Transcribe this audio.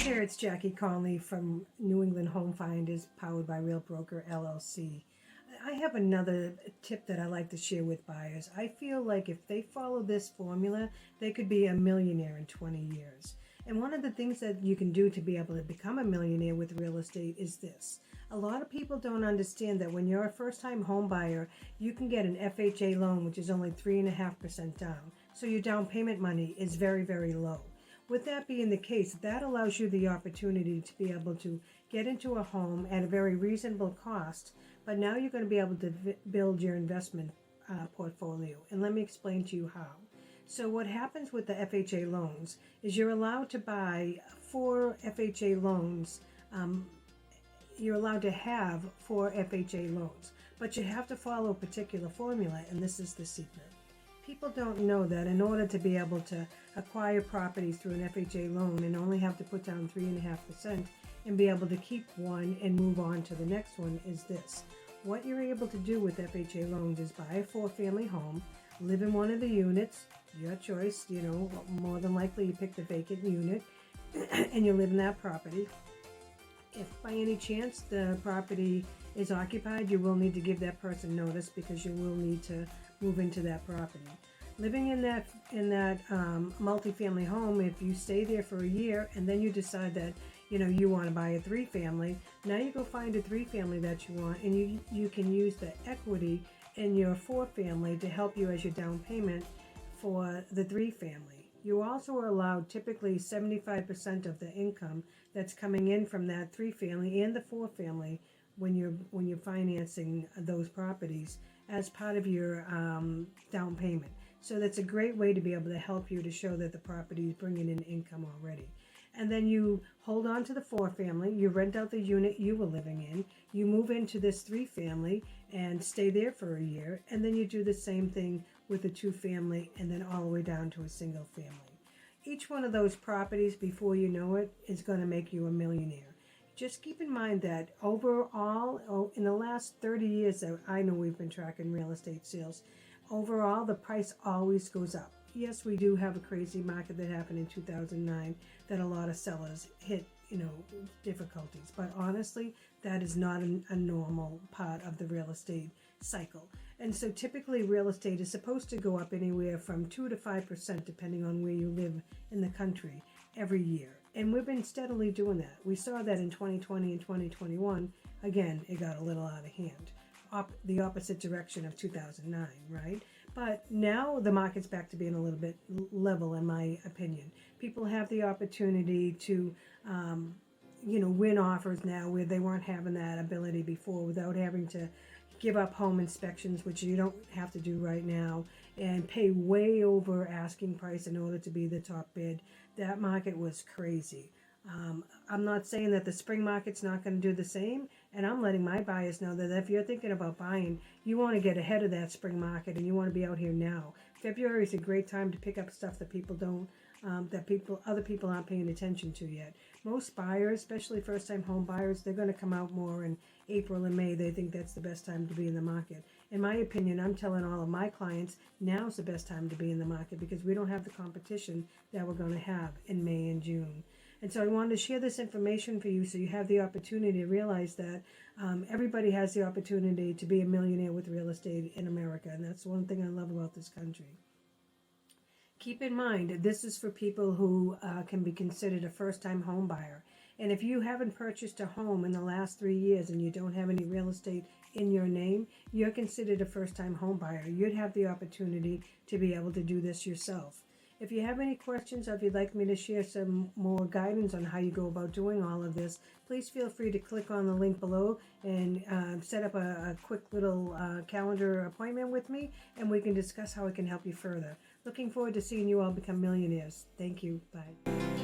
there, it's Jackie Conley from New England Home Finders, powered by Real Broker LLC. I have another tip that I like to share with buyers. I feel like if they follow this formula, they could be a millionaire in 20 years. And one of the things that you can do to be able to become a millionaire with real estate is this. A lot of people don't understand that when you're a first-time home buyer, you can get an FHA loan, which is only 3.5% down. So your down payment money is very, very low. With that being the case, that allows you the opportunity to be able to get into a home at a very reasonable cost, but now you're going to be able to build your investment portfolio. And let me explain to you how. So what happens with the FHA loans is you're allowed to buy 4 FHA loans. You're allowed to have 4 FHA loans, but you have to follow a particular formula, and this is the secret. People don't know that in order to be able to acquire properties through an FHA loan and only have to put down 3.5% and be able to keep one and move on to the next one is this. What you're able to do with FHA loans is buy a 4-family home, live in one of the units, your choice, more than likely you pick the vacant unit and you live in that property. If by any chance the property is occupied, you will need to give that person notice because you will need to move into that property. Living in that multifamily home, if you stay there for a year and then you decide that you want to buy a 3-family, now you go find a 3-family that you want, and you can use the equity in your 4-family to help you as your down payment for the 3-family. You also are allowed typically 75% of the income that's coming in from that 3-family and the 4-family when you're financing those properties as part of your down payment. So that's a great way to be able to help you to show that the property is bringing in income already. And then you hold on to the 4-family, you rent out the unit you were living in, you move into this 3-family and stay there for a year, and then you do the same thing with the 2-family and then all the way down to a single family. Each one of those properties, before you know it, is going to make you a millionaire. Just keep in mind that overall, in the last 30 years that I know we've been tracking real estate sales, overall the price always goes up. Yes, we do have a crazy market that happened in 2009 that a lot of sellers hit, difficulties. But honestly, that is not a normal part of the real estate cycle. And so typically real estate is supposed to go up anywhere from 2 to 5% depending on where you live in the country every year. And we've been steadily doing that. We saw that in 2020 and 2021. Again, it got a little out of hand. The opposite direction of 2009, right? But now the market's back to being a little bit level, in my opinion. People have the opportunity to, win offers now where they weren't having that ability before without having to give up home inspections, which you don't have to do right now, and pay way over asking price in order to be the top bid. That market was crazy. I'm not saying that the spring market's not going to do the same, and I'm letting my buyers know that if you're thinking about buying, you want to get ahead of that spring market and you want to be out here now. February is a great time to pick up stuff that other people aren't paying attention to yet. Most buyers, especially first-time home buyers, they're going to come out more in April and May. They think that's the best time to be in the market. In my opinion, I'm telling all of my clients now's the best time to be in the market because we don't have the competition that we're going to have in May and June. And so I wanted to share this information for you so you have the opportunity to realize that everybody has the opportunity to be a millionaire with real estate in America. And that's one thing I love about this country. Keep in mind, this is for people who can be considered a first-time home buyer. And if you haven't purchased a home in the last 3 years and you don't have any real estate in your name, you're considered a first-time home buyer. You'd have the opportunity to be able to do this yourself. If you have any questions or if you'd like me to share some more guidance on how you go about doing all of this, please feel free to click on the link below and set up a quick little calendar appointment with me, and we can discuss how I can help you further. Looking forward to seeing you all become millionaires. Thank you. Bye.